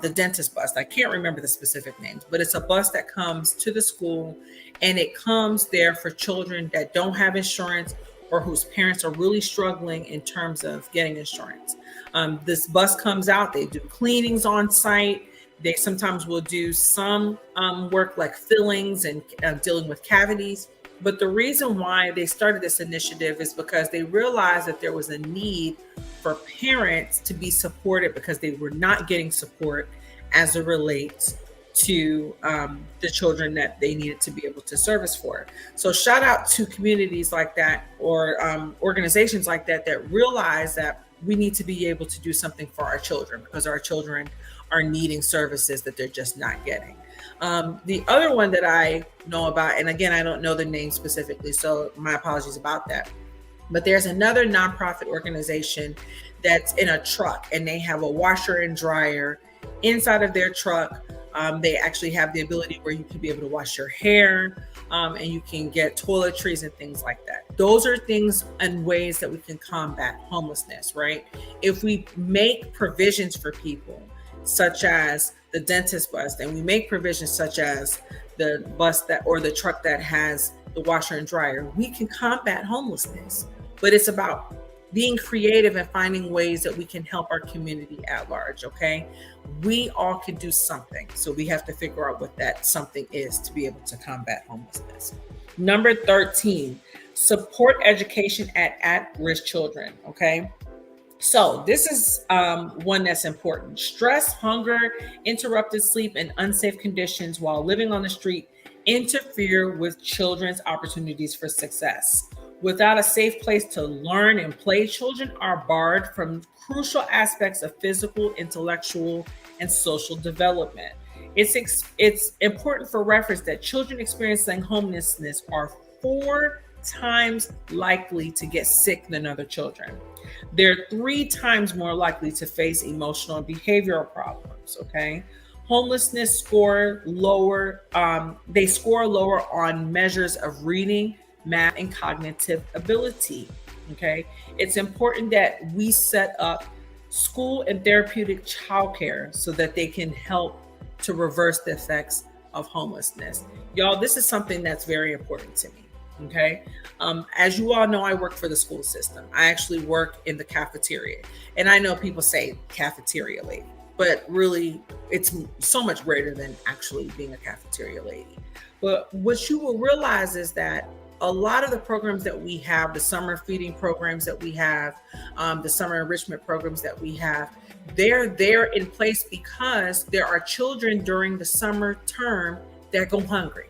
the dentist bus. I can't remember the specific names, but it's a bus that comes to the school, and it comes there for children that don't have insurance or whose parents are really struggling in terms of getting insurance. This bus comes out, they do cleanings on site. They sometimes will do some work like fillings and dealing with cavities. But the reason why they started this initiative is because they realized that there was a need for parents to be supported because they were not getting support as it relates to the children that they needed to be able to service for. So shout out to communities like that, or organizations like that, that realize that we need to be able to do something for our children because our children are needing services that they're just not getting. The other one that I know about, and again, I don't know the name specifically, so my apologies about that, but there's another nonprofit organization that's in a truck, and they have a washer and dryer inside of their truck. They actually have the ability where you can be able to wash your hair, and you can get toiletries and things like that. Those are things and ways that we can combat homelessness, right? If we make provisions for people, such as the dentist bus, and we make provisions such as the bus that, or the truck that has the washer and dryer, we can combat homelessness. But it's about being creative and finding ways that we can help our community at large, okay? We all can do something. So we have to figure out what that something is to be able to combat homelessness. Number 13, support education at-risk children, okay? So this is one that's important. Stress, hunger, interrupted sleep, and unsafe conditions while living on the street interfere with children's opportunities for success. Without a safe place to learn and play, children are barred from crucial aspects of physical, intellectual, and social development. It's important for reference that children experiencing homelessness are 4 times likely to get sick than other children. They're 3 times more likely to face emotional and behavioral problems, okay? Homelessness score lower, they score lower on measures of reading, math, and cognitive ability, okay? It's important that we set up school and therapeutic childcare so that they can help to reverse the effects of homelessness. Y'all, this is something that's very important to me. Okay. As you all know, I work for the school system. I actually work in the cafeteria. And I know people say cafeteria lady, but really it's so much greater than actually being a cafeteria lady. But what you will realize is that a lot of the programs that we have, the summer feeding programs that we have, the summer enrichment programs that we have, they're there in place because there are children during the summer term that go hungry.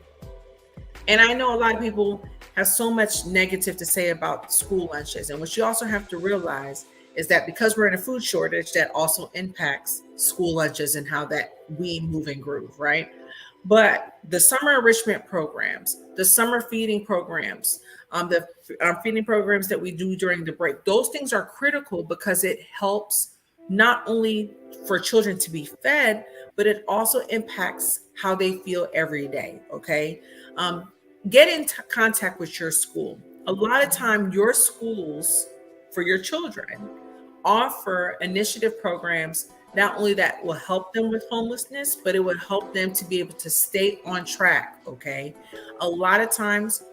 And I know a lot of people have so much negative to say about school lunches. And what you also have to realize is that because we're in a food shortage, that also impacts school lunches and how that we move and groove, right? But the summer enrichment programs, the summer feeding programs, the feeding programs that we do during the break, those things are critical because it helps not only for children to be fed, but it also impacts how they feel every day, okay? Get in contact with your school. A lot of time, your schools for your children offer initiative programs, not only that will help them with homelessness, but it would help them to be able to stay on track, okay? A lot of times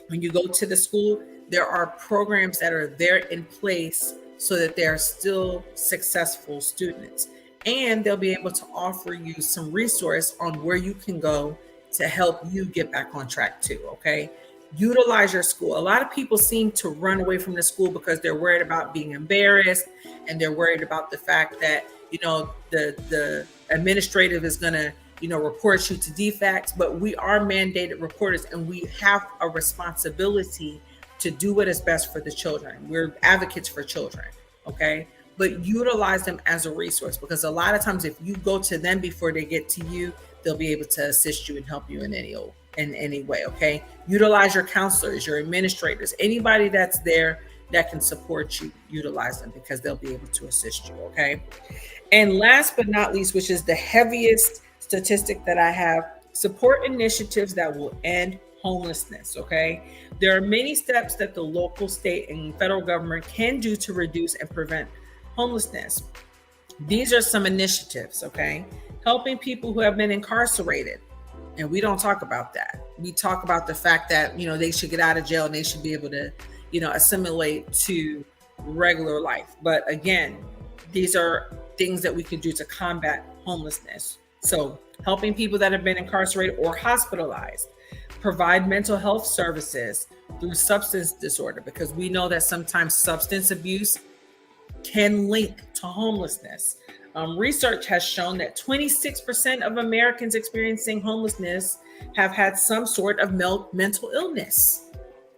when you go to the school, there are programs that are there in place so that they're still successful students. And they'll be able to offer you some resource on where you can go to help you get back on track too, okay? Utilize your school. A lot of people seem to run away from the school because they're worried about being embarrassed, and they're worried about the fact that, the administrative is gonna, report you to DFACS, but we are mandated reporters and we have a responsibility to do what is best for the children. We're advocates for children, okay? But utilize them as a resource, because a lot of times if you go to them before they get to you, they'll be able to assist you and help you in any way, okay? Utilize your counselors, your administrators, anybody that's there that can support you, utilize them because they'll be able to assist you, okay? And last but not least, which is the heaviest statistic that I have, support initiatives that will end homelessness, okay? There are many steps that the local, state, and federal government can do to reduce and prevent homelessness. These are some initiatives, okay? Helping people who have been incarcerated. And we don't talk about that. We talk about the fact that, they should get out of jail and they should be able to, assimilate to regular life. But again, these are things that we can do to combat homelessness. So helping people that have been incarcerated or hospitalized, provide mental health services through substance disorder, because we know that sometimes substance abuse can link to homelessness. Research has shown that 26% of Americans experiencing homelessness have had some sort of mental illness.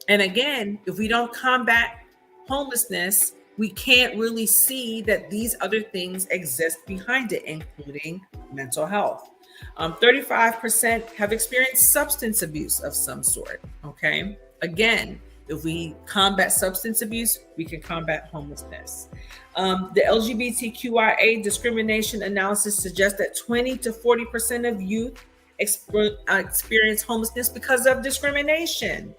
And again, if we don't combat homelessness, we can't really see that these other things exist behind it, including mental health. 35% have experienced substance abuse of some sort, okay? Again, if we combat substance abuse, we can combat homelessness. The LGBTQIA discrimination analysis suggests that 20 to 40% of youth experience homelessness because of discrimination.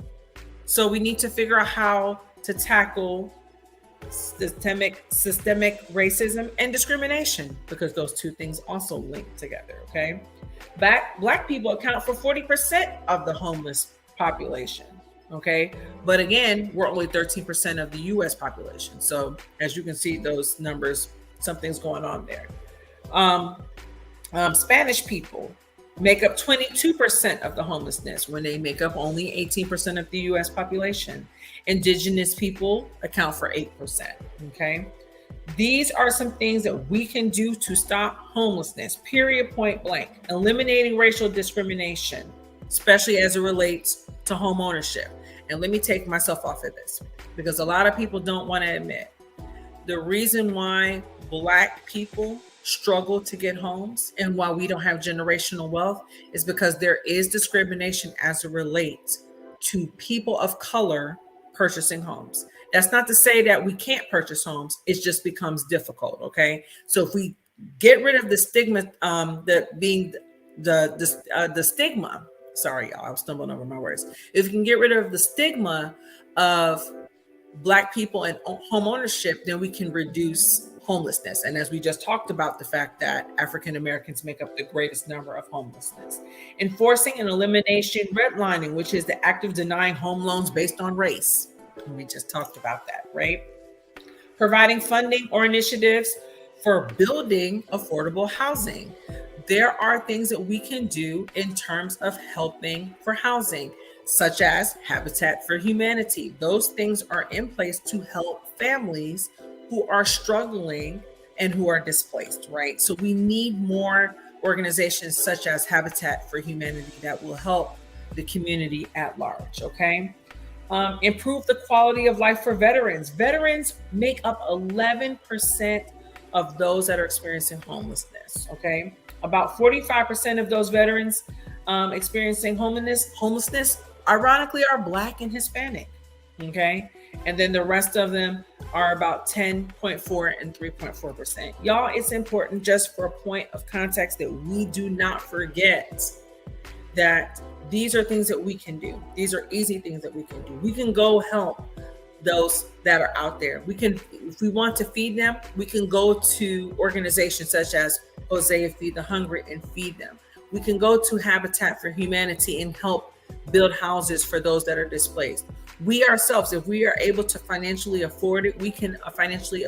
So we need to figure out how to tackle systemic racism and discrimination, because those two things also link together, okay? Black people account for 40% of the homeless population. Okay. But again, we're only 13% of the US population. So as you can see, those numbers, something's going on there. Spanish people make up 22% of the homelessness when they make up only 18% of the US population. Indigenous people account for 8%. Okay. These are some things that we can do to stop homelessness, period, point blank. Eliminating racial discrimination, especially as it relates to home ownership. And let me take myself off of this, because a lot of people don't want to admit the reason why Black people struggle to get homes and why we don't have generational wealth is because there is discrimination as it relates to people of color purchasing homes. That's not to say that we can't purchase homes. It just becomes difficult. Okay. So if we get rid of the stigma, the stigma, sorry, y'all, I was stumbling over my words. If we can get rid of the stigma of Black people and home ownership, then we can reduce homelessness. And as we just talked about, the fact that African Americans make up the greatest number of homelessness. Enforcing and elimination redlining, which is the act of denying home loans based on race. And we just talked about that, right? Providing funding or initiatives for building affordable housing. There are things that we can do in terms of helping for housing, such as Habitat for Humanity. Those things are in place to help families who are struggling and who are displaced, right? So we need more organizations such as Habitat for Humanity that will help the community at large, okay? Improve the quality of life for veterans. Veterans make up 11% of those that are experiencing homelessness, okay? About 45% of those veterans experiencing homelessness, ironically, are Black and Hispanic, okay? And then the rest of them are about 10.4 and 3.4%. Y'all, it's important, just for a point of context, that we do not forget that these are things that we can do. These are easy things that we can do. We can go help those that are out there. We can, if we want to feed them, we can go to organizations such as Hosea Feed the Hungry and feed them. We can go to Habitat for Humanity and help build houses for those that are displaced. We ourselves, if we are able to financially afford it, we can financially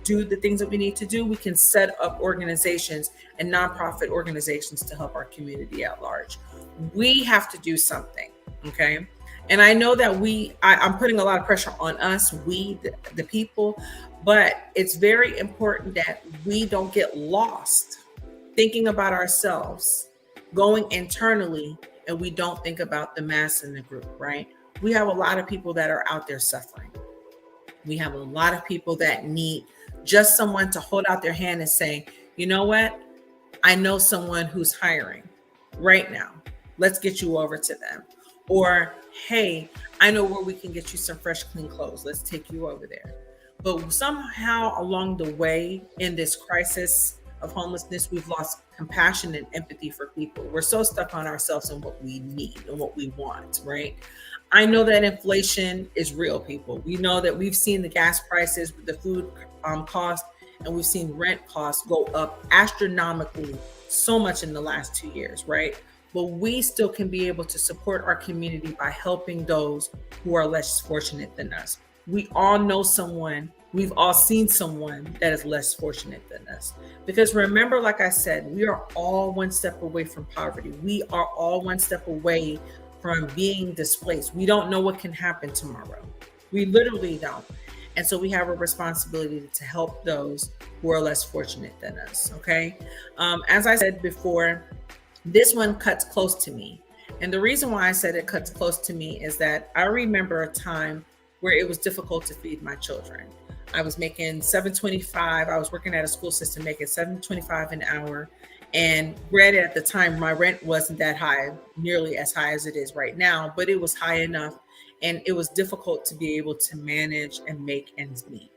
do the things that we need to do. We can set up organizations and nonprofit organizations to help our community at large. We have to do something, okay? And I know that I'm putting a lot of pressure on us, the people, but it's very important that we don't get lost thinking about ourselves, going internally, and we don't think about the mass in the group, right? We have a lot of people that are out there suffering. We have a lot of people that need just someone to hold out their hand and say, you know what? I know someone who's hiring right now. Let's get you over to them. Or, hey, I know where we can get you some fresh, clean clothes. Let's take you over there. But somehow along the way in this crisis of homelessness, we've lost compassion and empathy for people. We're so stuck on ourselves and what we need and what we want, right? I know that inflation is real, people. We know that we've seen the gas prices, the food cost, and we've seen rent costs go up astronomically so much in the last 2 years, right? But we still can be able to support our community by helping those who are less fortunate than us. We all know someone, we've all seen someone that is less fortunate than us. Because remember, like I said, we are all one step away from poverty. We are all one step away from being displaced. We don't know what can happen tomorrow. We literally don't. And so we have a responsibility to help those who are less fortunate than us, okay? As I said before, this one cuts close to me. And the reason why I said it cuts close to me is that I remember a time where it was difficult to feed my children. I was making $7.25. I was working at a school system making $7.25 an hour. And granted, at the time, my rent wasn't that high, nearly as high as it is right now, but it was high enough. And it was difficult to be able to manage and make ends meet.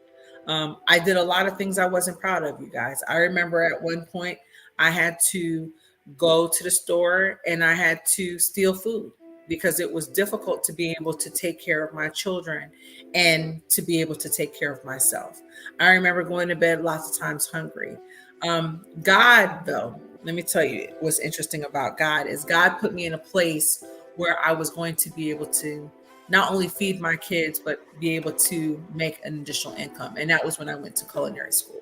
I did a lot of things I wasn't proud of, you guys. I remember at one point I had to go to the store and I had to steal food because it was difficult to be able to take care of my children and to be able to take care of myself. I remember going to bed lots of times hungry. God, though, let me tell you what's interesting about God is God put me in a place where I was going to be able to not only feed my kids, but be able to make an additional income. And that was when I went to culinary school.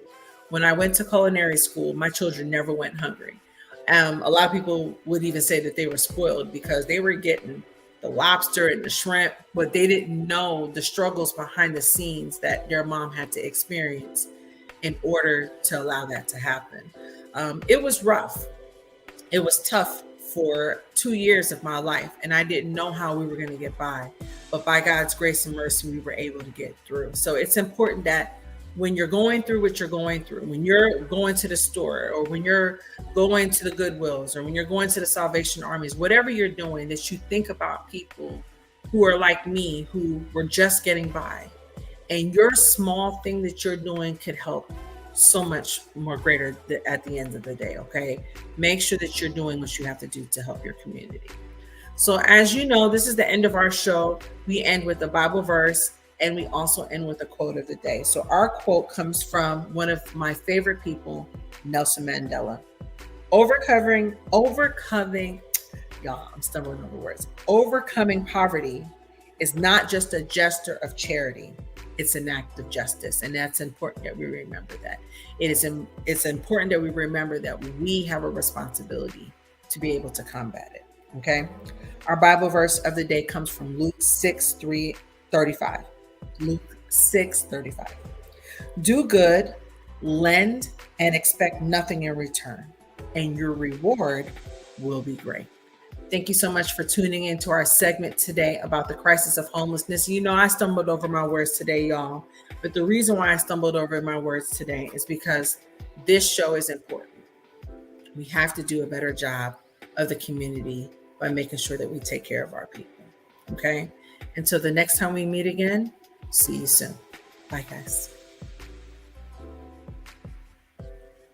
When I went to culinary school, my children never went hungry. A lot of people would even say that they were spoiled because they were getting the lobster and the shrimp, but they didn't know the struggles behind the scenes that their mom had to experience in order to allow that to happen. It was rough. It was tough for 2 years of my life, and I didn't know how we were going to get by. But by God's grace and mercy, we were able to get through. So it's important that when you're going through what you're going through, when you're going to the store or when you're going to the Goodwills or when you're going to the Salvation Armies, whatever you're doing, that you think about people who are like me, who were just getting by. And your small thing that you're doing could help so much more greater at the end of the day, okay? Make sure that you're doing what you have to do to help your community. So as you know, this is the end of our show. We end with a Bible verse And we also end with a quote of the day. So our quote comes from one of my favorite people, Nelson Mandela. Overcoming, y'all, I'm stumbling over words. Overcoming poverty is not just a gesture of charity. It's an act of justice. And that's important that we remember that. It's important that we remember that we have a responsibility to be able to combat it. Okay. Our Bible verse of the day comes from Luke 6:35. Luke 6:35. Do good, lend, and expect nothing in return, and your reward will be great. Thank you so much for tuning into our segment today about the crisis of homelessness. You know, I stumbled over my words today, y'all. But the reason why I stumbled over my words today is because this show is important. We have to do a better job of the community by making sure that we take care of our people. Okay? Until the next time we meet again, see you soon. Bye, guys.